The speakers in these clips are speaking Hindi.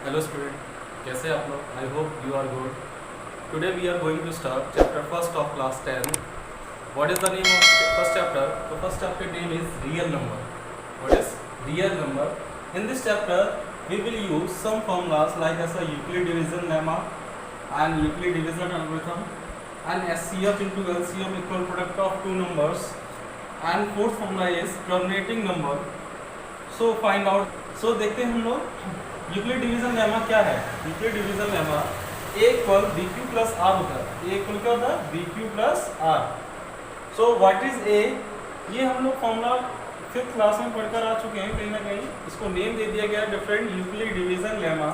हेलो स्टूडेंट, कैसे आप लोग? I hope you are good. Today we are going to start chapter first of class 10. What is the name of first chapter? तो first chapter name is real number. What is real number? In this chapter we will use some formulas like as a Euclid division lemma and Euclid division algorithm and SCF into LCM equal product of two numbers, and fourth formula is terminating number. So find out. So देखते हैं हम लोग यूक्लिड डिवीजन लेमा क्या है. Euclid division lemma a equal B Q plus r होता है. a इक्वल क्या होता है? B Q plus r. So what is a? ये हम लोग फॉर्मूला फिफ्थ क्लास में पढ़कर आ चुके हैं कहीं ना कहीं. इसको नेम दे दिया गया डिफरेंट यूक्लिड डिवीजन लेमा.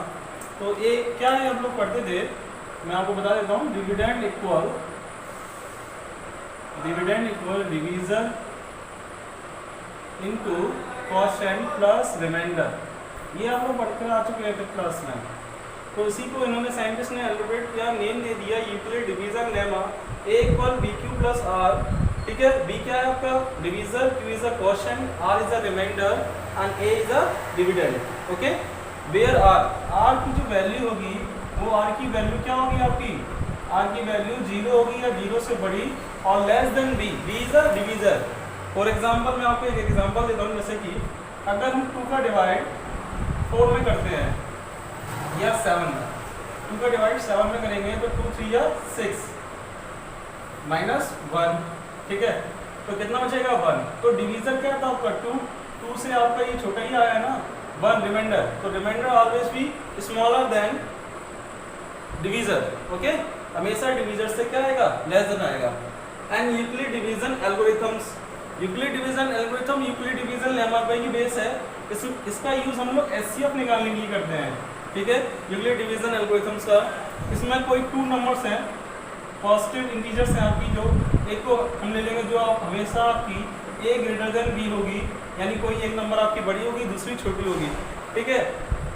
तो a क्या है हम लोग पढ़ते थे, मैं आपको बता देता हूँ. Dividend equal division into quotient plus remainder. ये आप लोग पढ़कर आ चुके हैं फिफ्थ क्लास में. तो इसी को इन्होंने साइंटिस्ट ने एलिब्रेट किया, नेम दे दिया Euclid division lemma. a equal B Q plus r. ठीक है, b क्या है आपका? Divisor, q is a quotient, r is a remainder and a is a dividend. Okay, where r की जो वैल्यू होगी वो r की वैल्यू क्या होगी आपकी? r की वैल्यू 0 होगी या 0 से बड़ी और less than b. b is a divisor. For example मैं आपको एक एग्जांपल देता हूँ. जैसे कि अगर हम 2 का डिवाइड 4 में करते हैं या 7 में, 2 का डिवाइड 7 में करेंगे तो 2 3 या 6 माइनस 1. ठीक है, तो कितना बचेगा? 1. तो डिवीजर क्या था आपका? 2 से आपका ये छोटा ही आया है ना, 1 रिमाइंडर. तो रिमाइंडर ऑलवेज भी स्मॉलर देन डिवीजर. ओके, हमेशा डिवीजर से क्या आएगा? लेस देन आएगा. And Euclid division algorithms. Euclid division algorithm Euclid division lemma पे ही बेस है. इसका यूज हम लोग एचसीएफ निकालने के लिए करते हैं. ठीक है, यूक्लिड डिवीजन एल्गोरिथम्स का. इसमें कोई 2 नंबर्स हैं, पॉजिटिव इंटीजर्स हैं आपकी. जो एक को हम ले लेंगे जो आप हमेशा आपकी a ग्रेटर देन b होगी, यानी कोई एक नंबर आपकी बड़ी होगी दूसरी छोटी होगी. ठीक है,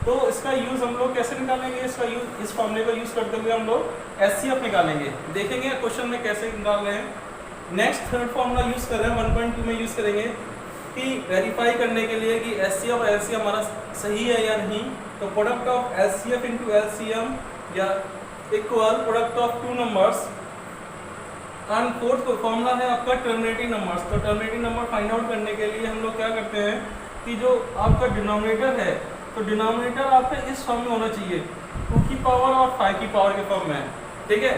तो इसका यूज हम लोग कैसे निकालेंगे? इसका यूज, इस फॉर्मूले का यूज करते हुए हम लोग एचसीएफ निकालेंगे. देखेंगे क्वेश्चन में कैसे निकाल रहे हैं. नेक्स्ट थर्ड फॉर्मूला यूज कर रहे हैं 1.2 में यूज करेंगे कि वेरीफाई करने के लिए कि एचसीएफ और एलसीएम हमारा सही है या नहीं. तो product of HCF into LCM या equal product of two numbers. And fourth formula है आपका टर्मिनेटिंग नंबर्स. तो टर्मिनेटिंग नंबर फाइंड आउट करने के लिए हम लोग क्या करते हैं कि जो आपका डिनोमिनेटर है, तो डिनोमिनेटर आपका इस फॉर्म में होना चाहिए, 2 की पावर और 5 की पावर के फॉर्म में. ठीक है,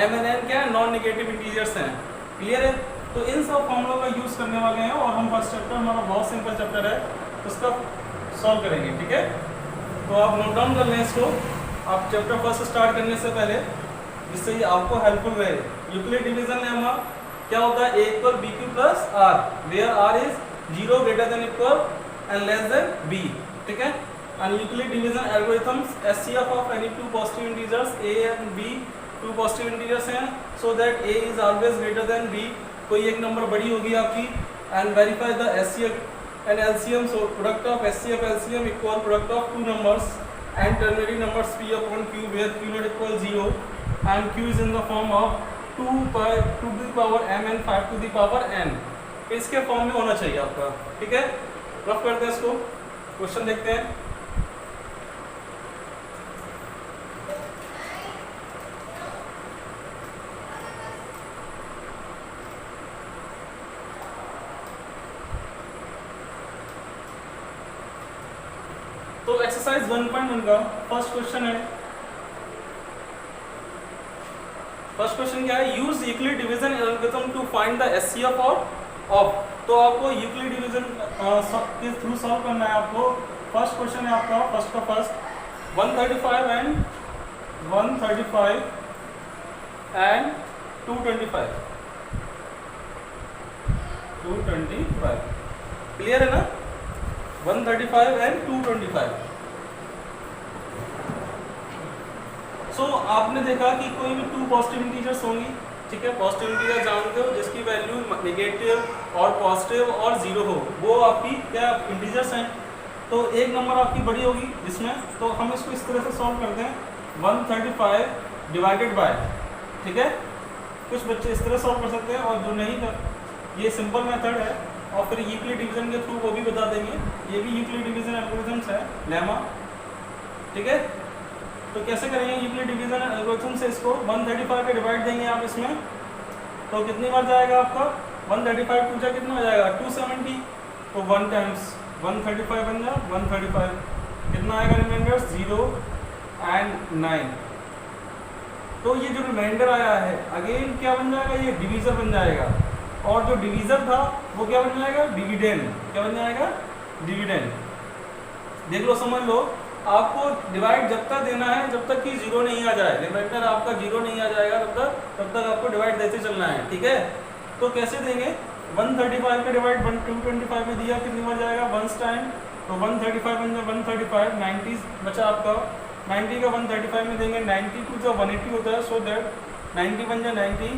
m and n क्या है? नॉन नेगेटिव इंटीजर्स हैं. क्लियर है? तो इन सब फॉर्मूलों का यूज करने वाले हैं और हम फर्स्ट चैप्टर हमारा बहुत सिंपल चैप्टर है, उसका सॉल्व करेंगे. ठीक है, तो आप नोट डाउन कर लें इसको आप चैप्टर फर्स्ट स्टार्ट करने से पहले, जिससे ये आपको हेल्पफुल रहे. यूक्लिड डिवीजन लेमा क्या होता है? a equal B Q plus R, where r is 0 greater than equal and less than b. ठीक है, and Euclid division algorithms HCF of any two positive integers a and b. 2 positive integers हैं, so that a is always greater than b. कोई एक नंबर बड़ी होगी आपकी. And verify the HCF and LCM. So product of HCF LCM equal product of two numbers and ternary numbers p upon q where q not equal 0 and q is in the form of 2 to the power m and 5 to the power n. इसके फॉर्म में होना चाहिए आपका. ठीक है, रफ करते हैं इसको, क्वेश्चन देखते हैं. तो एक्सरसाइज 1.1 का फर्स्ट क्वेश्चन है. फर्स्ट क्वेश्चन क्या है? Use Euclid division algorithm to find the HCF of. तो आपको यूक्लिड डिवीजन के थ्रू सॉल्व करना है आपको. फर्स्ट क्वेश्चन है आपका फर्स्ट का फर्स्ट 135 एंड 225. क्लियर है ना? 135 एंड 225. सो आपने देखा कि कोई भी 2 पॉजिटिव इंटीजर्स होंगी. ठीक है, पॉजिटिव इंटीजर जानते हो जिसकी वैल्यू नेगेटिव और पॉजिटिव और 0 हो, वो आपकी क्या इंटीजर्स हैं. तो एक नंबर आपकी बड़ी होगी जिसमें, तो हम इसको इस तरह से सॉल्व करते हैं 135 डिवाइडेड बाय. ठीक है, कुछ बच्चे इस तरह सॉल्व कर सकते हैं और जो नहीं कर, ये सिंपल मेथड है. और फिर यूक्लिड डिवीजन के थ्रू वो भी बता देंगे. ये भी यूक्लिड डिवीजन एल्गोरिथम्स है लेमा. ठीक है, तो कैसे करेंगे यूक्लिड डिवीजन एल्गोरिथम से इसको 135 पे डिवाइड देंगे आप इसमें, तो कितनी बार जाएगा आपका 135 टू जा कितना हो जाएगा 270, तो 1 टाइम्स 135 बन जाए 135, कितना आएगा रिमाइंडर 0 एंड 9। तो ये जो रिमाइंडर आया है अगेन क्या बन जाएगा, ये डिवीजर बन जाएगा, और जो डिवीजर था वो क्या बन जाएगा डिविडेंड, क्या बन जाएगा डिविडेंड। देख लो समझ लो, आपको डिवाइड जब तक देना है जब तक कि जीरो नहीं आ जाए, रिमाइंडर आपका जीरो नहीं आ जाएगा तब तक आपको डिवाइड देते चलना है, ठीक है। तो कैसे देंगे 135 का डिवाइड 225 में दिया, कितनी बार जाएगा 1 टाइम, तो 135 बन जाए 135, 90 बचा आपका, 90 का 135 में देंगे, 90 टू जो 180 होता है, सो दैट 90 बन जाए 90,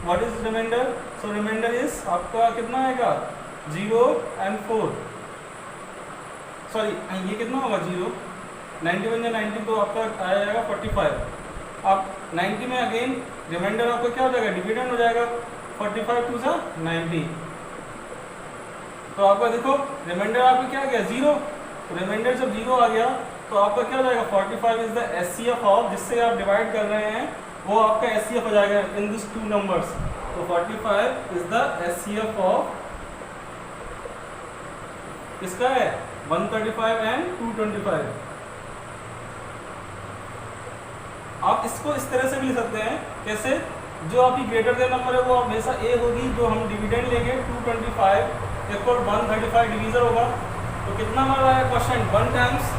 what is remainder, so reminder is आपका कितना आएगा 0 एंड 4, सॉरी ये कितना होगा 0, 90 बन जाए 90, तो आपका आ जाएगा 45। आप 90 में अगेन रिमाइंडर आपका क्या हो जाएगा डिविडेंड हो जाएगा, 45 टू जा 90, तो आपका देखो रिमाइंडर आपका क्या आ गया 0, तो रिमाइंडर जब 0 आ गया तो आपका क्या हो जाएगा 45 इज द एचसीएफ ऑफ, जिससे आप डिवाइड कर रहे हैं वो आपका एचसीएफ हो जाएगा इन दिस टू नंबर्स, तो 45 इज द एचसीएफ ऑफ किसका है 135 एंड 225। आप इसको इस तरह से भी लिख सकते हैं, कैसे, जो आपकी ग्रेटर देन नंबर है वो हमेशा ए होगी, जो हम डिविडेंड लेंगे 225 इक्वल 135 डिवीजर होगा, तो कितना बार आया क्वेश्चन 1 टाइम्स,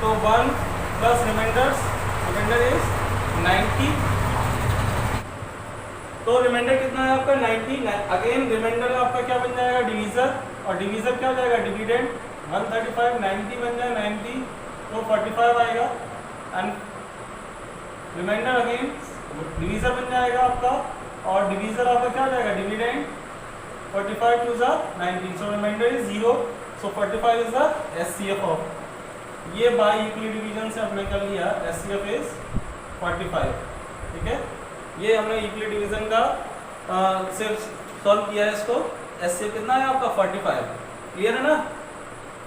तो 1 प्लस रिमाइंडर इज 90, तो रिमाइंडर कितना है आपका 90, अगेन रिमाइंडर आपका क्या बन जाएगा डिवीजर, और डिवीजर क्या हो जाएगा डिविडेंड, 135 90 बन जाए 90, तो 45 आएगा, एंड रिमाइंडर अगेन डिवीजर बन जाएगा आपका, और डिवीजर आपका क्या हो जाएगा डिविडेंड, 45 टू ज़ा 90, so reminder is 0, so 45 is the HCF of, ये बाय यूक्लिड डिवीजन से हमने कर लिया एचसीएफ इज 45, ठीक है। ये हमने यूक्लिड डिवीजन का सिर्फ सॉल्व किया है इसको, एचसीएफ कितना है आपका 45, क्लियर है ना,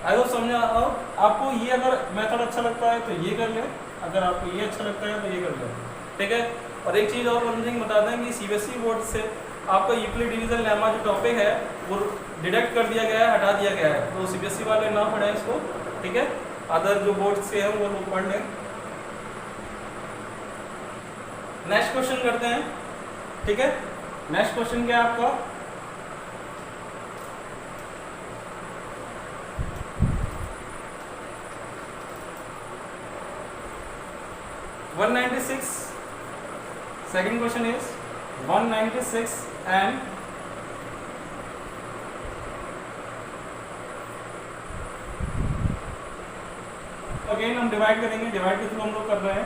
आई होप समझा। आपको ये अगर मेथड अच्छा लगता है तो ये कर ले, अगर आपको ये अच्छा लगता है तो ये कर ले, ठीक है। और एक चीज़ और वन थिंग बता दें कि सीबीएसई बोर्ड से आपका यूक्लिड डिवीजन लेमा जो टॉपिक है वो डिडक्ट कर दिया गया है, हटा दिया गया है, तो सीबीएसई वाले ना पढ़ें इसको, ठीक है, अदर जो बोर्ड से हैं वो लोग पढ़ लें। नेक्स्ट क्वेश्चन करते हैं, ठीक है। नेक्स्ट क्वेश्चन क्या है आपका, second question is 196 and again हम डिवाइड करेंगे, डिवाइड के थ्रू हम लोग कर रहे हैं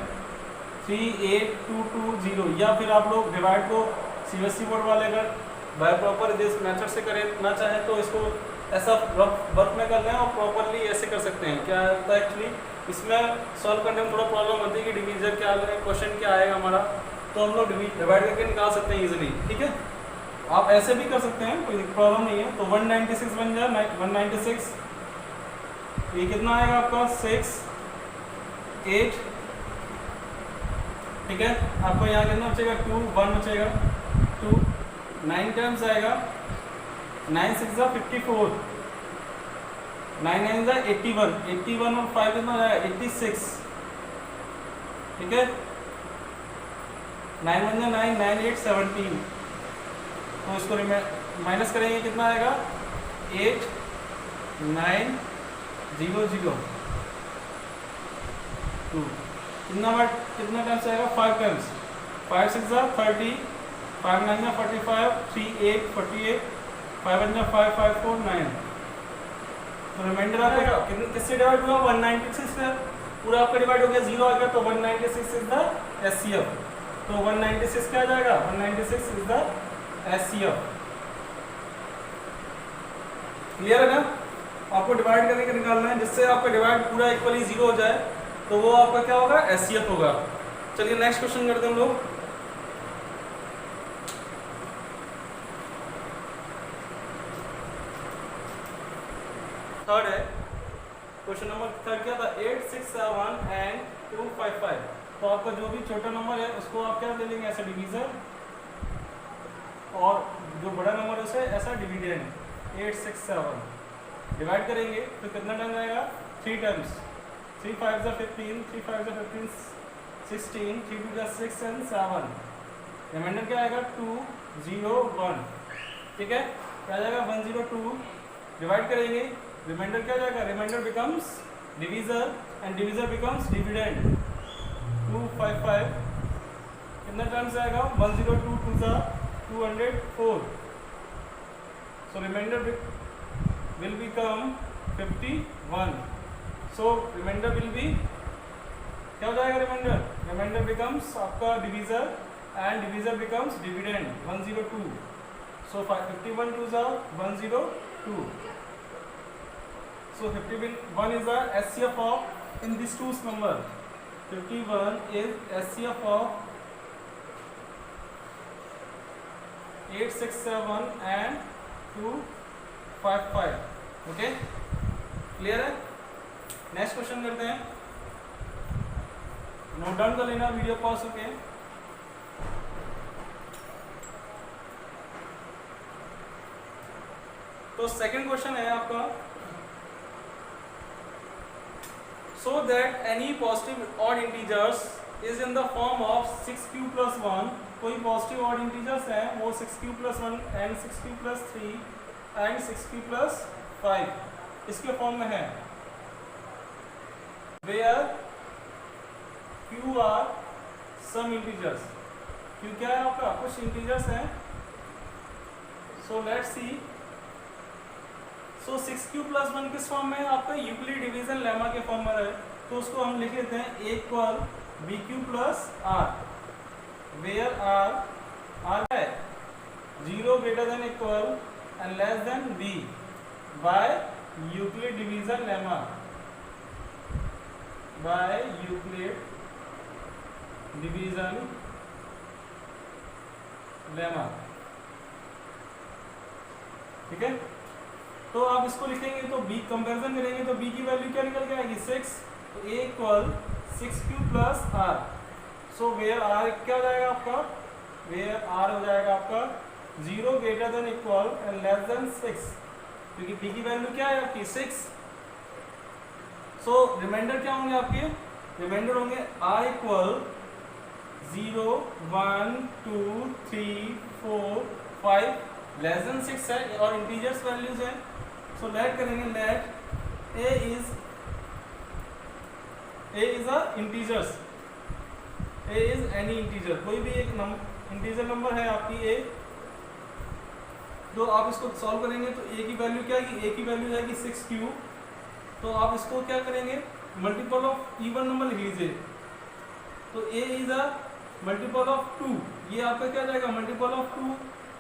38220, या फिर आप लोग डिवाइड को सीबीएसई बोर्ड वाले अगर बाय प्रॉपर दिस मेथड से करें ना चाहे तो इसको ऐसा वर्क में कर लें और प्रॉपरली ऐसे कर सकते हैं। क्या होता है एक्चुअली इसमें सॉल्व करने में थोड़ा प्रॉब्लम होती है कि डिवीजर क्या है, क्वेश्चन क्या आएगा हमारा, तो हम लोग डिवाइड करके निकाल सकते हैं इजीली, ठीक है। आप ऐसे भी कर सकते हैं, कोई प्रॉब्लम नहीं है। तो 196 बन जाए 196, ये कितना आएगा आपका 6 8, ठीक है। आपको यहाँ कितना बचेगा 2 1 बचेगा 2, 9 टाइम्स आएगा 9 6 54, 9 9 81, 81 और 5 कितना आएगा 86, ठीक है। 9 1 9 9 8 17, तो इसको माइनस करेंगे कितना आएगा 8 9 0 0 2, कितना टाइम्स आएगा 5 टाइम्स, 5 6 30, 5 9 45, 3 8 48, 5 1 5 5 4 9, तो रिमाइंडर आएगा किससे डिवाइड हुआ 196 से, पूरा आपका डिवाइड हो गया 0 आ गया, तो 196 इज द एचसीएफ, तो 196 क्या आ जाएगा 196 इज द एचसीएफ, क्लियर है ना। आपको डिवाइड करके निकालना है, जिससे आपका डिवाइड पूरा इक्वली 0 हो जाए, तो वो आपका क्या होगा एचसीएफ होगा। चलिए नेक्स्ट क्वेश्चन करते हैं हम लोग। थर्ड है क्वेश्चन नंबर थर्ड, क्या था 8 6 7 एंड 255। तो आपका जो भी छोटा नंबर है उसको आप क्या ले लेंगे ऐसा डिवीजर, और जो बड़ा नंबर है उसे ऐसा डिविडेंड। 867 डिवाइड करेंगे तो कितना टाइम आएगा, 3 टाइम्स। 3 5 जा 15, 3 5 जा 15 16, 3 2 जा 6 and 7। रिमाइंडर क्या आएगा 201, ठीक है। क्या जाएगा 102, डिवाइड करेंगे, रिमाइंडर क्या जाएगा, remainder becomes divisor and divisor becomes dividend. 255 कितना टाइम्स आएगा, 102 2 जा 204, so remainder will become 51, so remainder will be क्या हो जाएगा, रिमाइंडर becomes आपका divisor and divisor becomes dividend 102, so 51 2 जा 102, so 51 is the SCF of in these two number, 51 is SCF of 867 and 255, okay clear है। नेक्स्ट क्वेश्चन करते हैं, नोट डाउन कर लेना वीडियो पॉज होके। तो सेकंड क्वेश्चन है आपका, so that any positive odd integers is in the form of 6q plus 1, कोई पॉजिटिव ऑड इंटीजर्स हैं वो 6q plus 1 and 6q plus 3 and 6q plus 5 इसके फॉर्म में है, where q are some integers, q क्या है आपका, कुछ इंटीजर्स हैं। so let's see, so 6q plus 1 किस फॉर्म में है, आपका यूक्लिड डिवीजन लेमा के फॉर्म में है, तो उसको हम लिख लेते हैं a equal bq plus r, where r है 0 greater than equal and less than b by Euclid division lemma, by Euclid division lemma, ठीक है। तो आप इसको लिखेंगे तो b कंपैरिजन करेंगे तो b की वैल्यू क्या निकल के आएगी 6, तो a इक्वल 6q plus r, so where r क्या हो जाएगा आपका, वेयर आर हो जाएगा आपका 0 greater than equal and less than 6, क्योंकि p की वैल्यू क्या है आपकी 6। सो रिमाइंडर क्या होंगे आपके, रिमाइंडर होंगे r इक्वल 0 1 2 3 4 5 लेस देन 6 है और इंटीजर्स वैल्यूज है। सो लेट करेंगे, late a is a integers, a is any integer, कोई भी एक इंटीजर नंबर है आपकी a, तो आप इसको सॉल्व करेंगे तो a की वैल्यू क्या है, a की वैल्यू जाएगी 6q, तो आप इसको क्या करेंगे, मल्टीपल ऑफ इवन नंबर लिख लीजिए, तो a is a multiple of 2, ये आपका क्या जाएगा मल्टीपल ऑफ 2,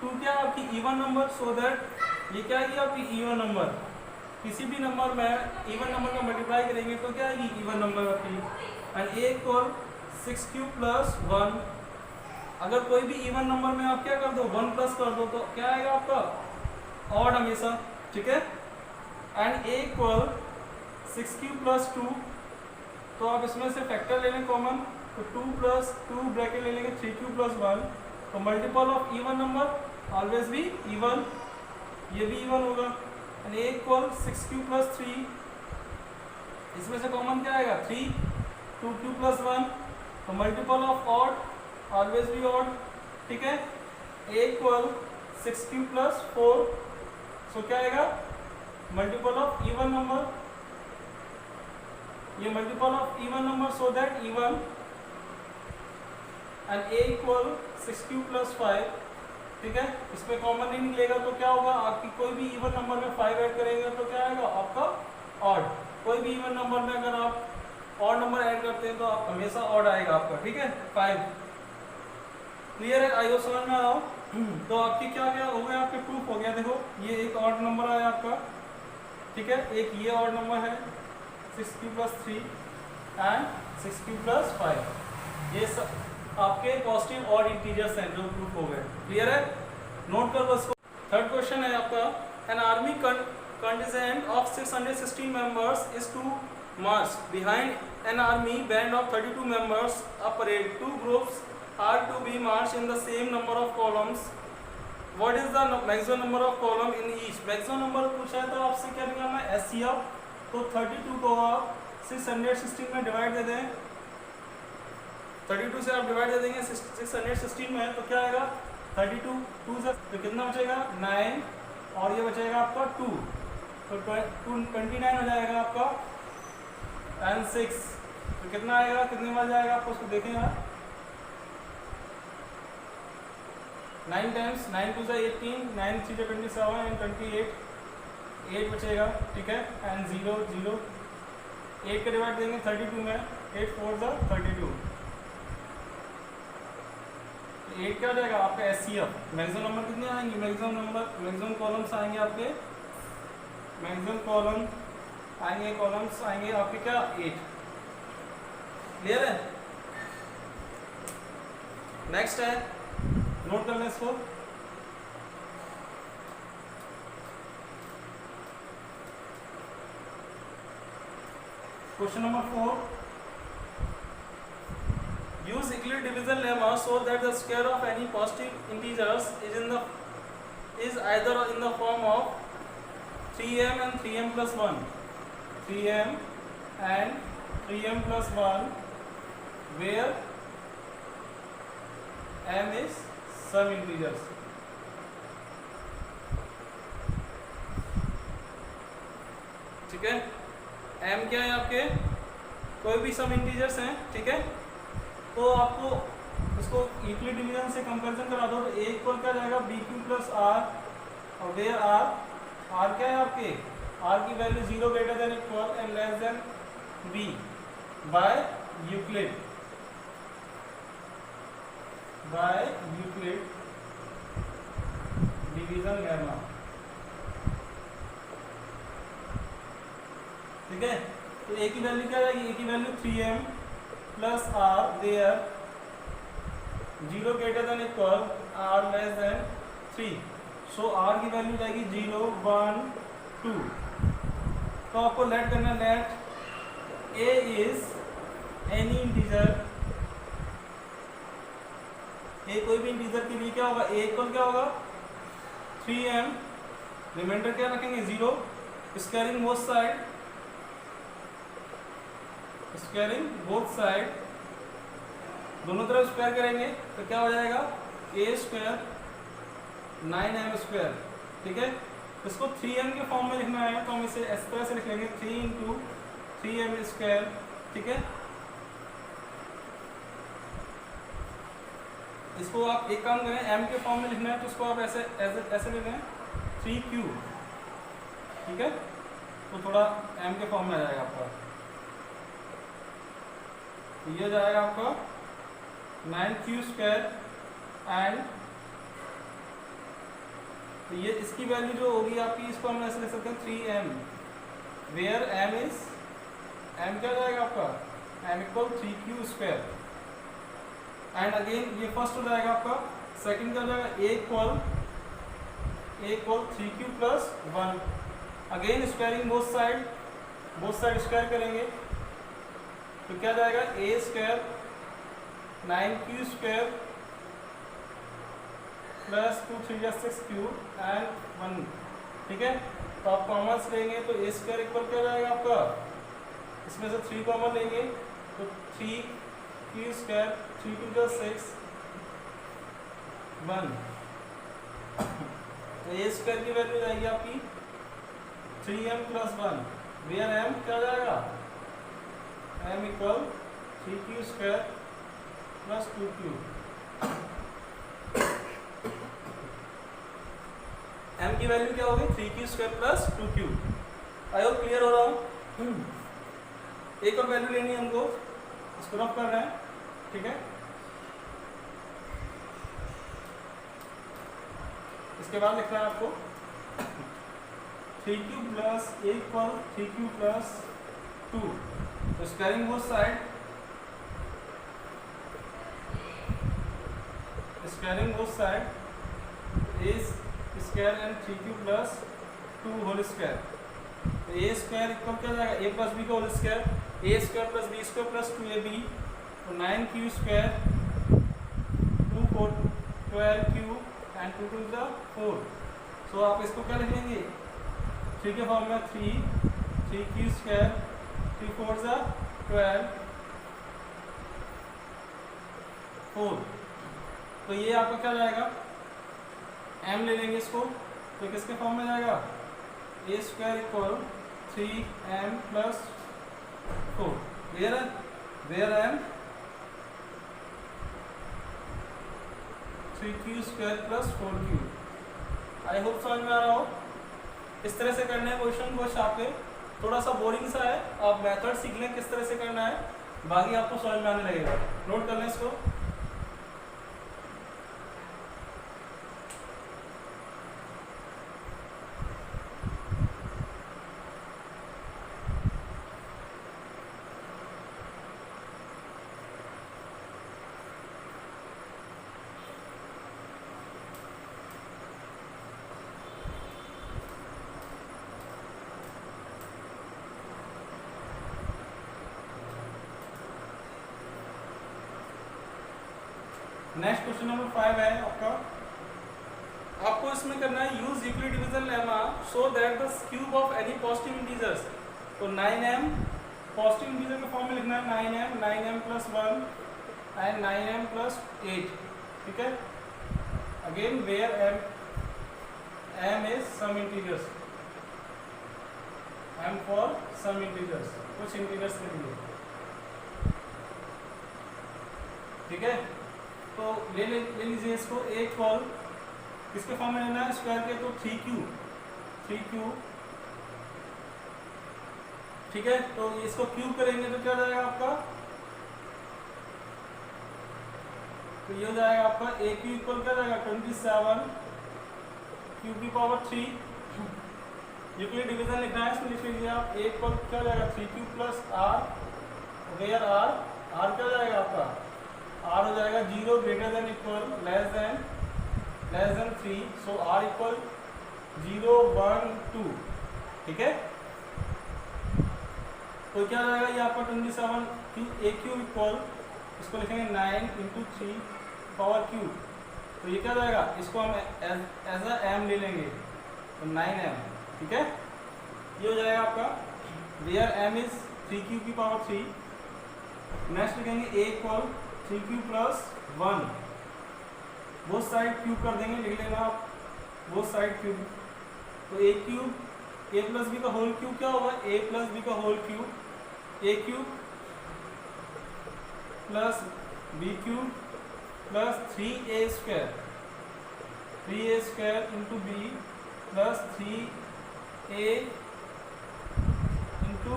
2 क्या है आपकी इवन नंबर, सो दैट ये क्या आएगी आपकी इवन नंबर, किसी भी नंबर में इवन नंबर का मल्टीप्लाई करेंगे तो क्या आएगी इवन नंबर आपकी, एंड a इक्वल 6q plus 1, अगर कोई भी इवन नंबर में आप क्या कर दो 1 प्लस कर दो तो क्या आएगा आपका ऑड हमेशा, ठीक है। एंड a इक्वल 6q plus 2, तो आप इसमें से फैक्टर ले लें कॉमन, तो 2 plus 2 ब्रैकेट ले लेंगे 3q plus 1, तो multiple of even number always भी इवन, ये भी इवन होगा, एंड a इक्वल 6q plus 3, इसमें से कॉमन क्या आएगा 3, 2q plus 1, तो मल्टीपल ऑफ ऑड ऑलवेज भी ऑड, ठीक है। a इक्वल 6q plus 4, सो क्या आएगा मल्टीपल ऑफ इवन नंबर, ये multiple of even number, so that even, and a इक्वल 6q plus 5, ठीक है। इसमें कॉमन नहीं निकलेगा तो क्या होगा, आपकी कोई भी इवन नंबर में 5 ऐड करेंगे तो क्या आएगा आपका ऑड, कोई भी इवन नंबर में अगर आप ऑड नंबर ऐड करते हैं तो आप हमेशा ऑड आएगा आपका, ठीक है। 5 क्लियर है, आइए समझ में आओ। तो आपकी क्या क्या हो गया, आपके प्रूफ हो गया, देखो ये एक ऑड नंबर आया आपका, ठीक है, एक ये ऑड नंबर है 6q plus 3 and 6q plus 5, ये सब आपके पॉजिटिव ऑड इंटीजर्स हैं जो प्रूफ हो गए, क्लियर है, नोट कर लो इसको। थर्ड क्वेश्चन है आपका, an army contingent of 616 members is to march behind an army band of 32 members. A parade. Two groups are to be marched in the same number of columns. What is the maximum number of column in each? maximum number पूछा है तो आपसे क्या निकालना है? SCF. तो 32 को आप 616 में डिवाइड दे दें, 32 से आप डिवाइड दे देंगे 616 में, तो क्या आएगा 32 2 से तो कितना बचेगा 9 और ये बचेगा आपका 2, तो 29 हो जाएगा आपका एंड 6 तो कितना आएगा, कितने बार जाएगा आपको उसको देखेंगे 9 टाइम्स 9 2 से 18 9 3 से 27 एंड 28 8 बचेगा, ठीक है, एंड 0 0 8 के डिवाइड देंगे 32 में 8 4 से 32 8 क्या हो जाएगा आपका SCF. मैक्सिमम नंबर कितने आएंगे, मैक्सिमम कॉलम्स आएंगे आपके, मैक्सिमम कॉलम्स आएंगे आपके क्या 8. क्लियर है. नेक्स्ट है, नोट कर लें इसको. Question number 4. Use Euclid division lemma so that the square of any positive integers is either in the form of 3m and 3m plus 1. 3m and 3m plus 1 where m is some integers. ठीक है. m क्या है आपके, कोई भी सम इंटीजर्स हैं, ठीक है. तो आपको इसको यूक्लिड डिवीजन से कंपैरिजन करा दो तो a इक्वल क्या जाएगा bq प्लस r और वेयर r क्या है आपके, r की value 0 greater than equal and less than b by Euclid division lemma. ठीक है. तो a की वैल्यू क्या जाएगी, a की value 3m plus r there 0 greater than equal r less than 3. So r की वैल्यू जाएगी 0 1 2. तो आपको लेट करना, let a is any integer, a कोई भी इंटीजर के लिए क्या होगा, a इक्वल क्या होगा 3m, रिमाइंडर क्या रखेंगे 0, स्क्वायरिंग बोथ साइड, दोनों तरफ स्क्वायर करेंगे तो क्या हो जाएगा a स्क्वायर 9m स्क्वायर. ठीक है. इसको 3m के फॉर्म में लिखना है तो हम इसे इस तरह से लिख लेंगे 3 इंटू 3m स्क्वायर. ठीक है. इसको आप एक काम करें, m के फॉर्म में लिखना है तो इसको आप ऐसे ले लें 3q. ठीक है. तो थोड़ा m के फॉर्म में आ जाएगा आपका, ये जाएगा आपका 9q स्क्वायर एंड तो ये इसकी वैल्यू जो होगी आपकी, इसको हम ऐसे लिख सकते हैं 3m वेयर m क्या जाएगा आपका, m equal 3q square and again ये फर्स्ट हो जाएगा आपका. सेकंड क्या हो जाएगा a equal 3q plus 1. Again squaring both side square करेंगे तो क्या जाएगा a square 9q square plus 2 3 6q and 1. ठीक है. तो आप कॉमन लेंगे तो a स्क्वायर इक्वल क्या जाएगा आपका, इसमें से 3 कॉमन लेंगे तो 3q स्क्वायर 3 2 6 1. तो a स्क्वायर की वैल्यू जाएगी आपकी 3m प्लस 1 वेयर m क्या जाएगा, m equal 3q square plus 2q. m की वैल्यू क्या होगी 3q square plus 2q. I hope clear हो रहा हूँ. एक और वैल्यू लेनी है हमको, इसको रफ कर रहे हैं. ठीक है. इसके बाद लिखना है आपको 3q plus a equal 3q plus 2. तो squaring both side is square and 3q plus 2 whole square. तो ए स्क्वायर इक्वल क्या जाएगा, ए प्लस बी का whole square, a square plus b square plus 2ab, तो 9q square 2 4 12q and 2 2 the 4। सो आप इसको क्या लिख लेंगे, 3 के फॉर्म में 3q स्क्वायर 3 4 द 12 4। तो ये आपका क्या जाएगा, m ले लेंगे इसको, तो किसके फॉर्म में जाएगा, a square equal 3m plus 4, where m 3q square plus 4q। I hope समझ में आ रहा हो। इस तरह से करना है क्वेश्चन को आपके, थोड़ा सा बोरिंग सा है, आप मेथड सीख लें किस तरह से करना है, बाकी आपको समझ में आने लगेगा। नोट कर लें इसको। नेक्स्ट क्वेश्चन नंबर 5 है आपका, आपको इसमें करना है use Euclid division lemma so that the cube of any positive integers. तो 9m पॉजिटिव इंटीजर के फॉर्म में लिखना है 9m plus 1 and 9m plus 8, ठीक है। Again where m is some integers, m for some integers, कुछ इंटीजर्स के लिए, ठीक है। तो ले लीजिए इसको, एक कॉल किसके फॉर्म में लेना है, स्क्वायर के, तो 3q, ठीक है। तो इसको क्यूब करेंगे तो क्या हो जाएगा आपका, तो ये हो जाएगा आपका ए क्यू इक्वल क्या जाएगा 27 क्यू की पावर 3। यूक्लिड डिवीजन लिखना है, इसमें लिख लीजिए आप, ए इक्वल क्या हो जाएगा 3q plus R, where r क्या हो जाएगा आपका, r हो जाएगा 0 greater than equal less than 3, so r equal 0 1 2, ठीक है। तो क्या हो जाएगा ये आपका 27 क्यू ए क्यू इक्वल, इसको लिखेंगे 9 इंटू 3 पावर क्यू, तो ये क्या हो जाएगा, इसको हम एज अ m ले लेंगे, तो 9m, ठीक है। ये हो जाएगा आपका वेयर m इज 3q की पावर 3। नेक्स्ट लिखेंगे a इक्वल 3q प्लस 1, वो साइड क्यूब कर देंगे, लिख लेना आप वो साइड क्यूब, तो a cube a plus b का होल क्यूब क्या होगा, ए प्लस बी का whole cube, a cube plus b cube plus 3a square into b plus 3a into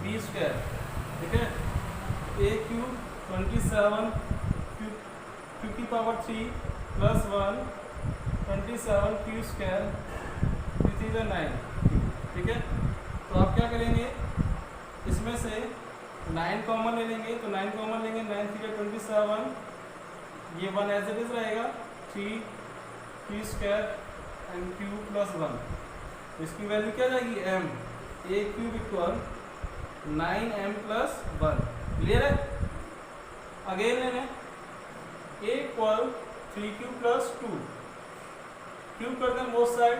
b square, ठीक है। ए क्यूब 27 क्यू की power 3 plus 1 27 q square, this is 9, ठीक है। तो आप क्या करेंगे, इसमें से 9 कॉमन ले लेंगे, तो 9 कॉमन लेंगे, 9 3 27, ये 1 एज इट इज रहेगा, 3 q square and q plus 1, इसकी वैल्यू क्या जाएगी m, a cube equal 9m plus 1, clear है। अगेन लेने a equal 3q plus 2, cube कर दें बोथ साइड,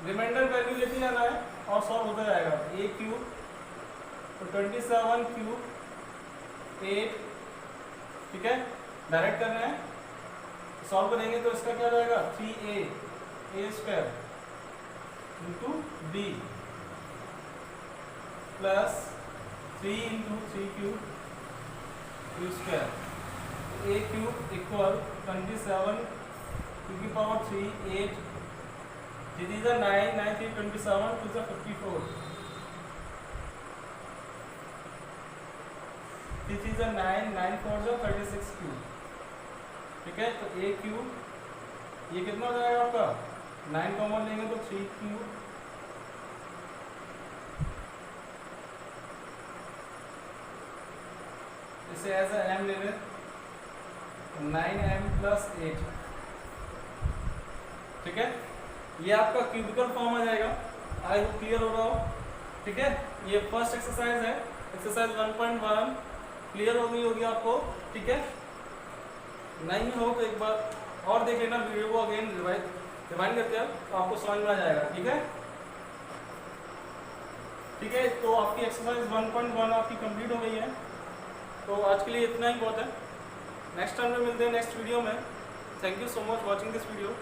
रिमाइंडर वैल्यू लेते जाना है और सॉल्व होता जाएगा। a क्यूब तो 27 क्यूब 8, ठीक है, डायरेक्ट करना है, सॉल्व करेंगे तो इसका क्या जाएगा 3a square into b plus 3 into 3 cube q square, a cube equal 27 q की power 3 8, this is 9 9 3 27 two the 54, this is 9 9 4 the 36 cube, ठीक है। तो ए क्यूब ये कितना हो जाएगा आपका, 9 कॉमन लेंगे तो 3 क्यूब, इसे एज अ m ले लें, 9m प्लस 8, ठीक है। ये आपका क्यूबिकल फॉर्म आ जाएगा। आई होप क्लियर हो रहा हो। ठीक है, ये फर्स्ट एक्सरसाइज है, एक्सरसाइज 1.1 क्लियर हो गई होगी आपको। ठीक है, नहीं हो तो एक बार और देख लेना वीडियो को, अगेन रिवाइंड करके तो आपको समझ में आ जाएगा। ठीक है, ठीक है, तो आपकी एक्सरसाइज 1.1 आपकी कंप्लीट हो गई है। तो आज के लिए इतना ही बहुत है, नेक्स्ट टाइम में मिलते हैं नेक्स्ट वीडियो में। Thank you so much watching this video.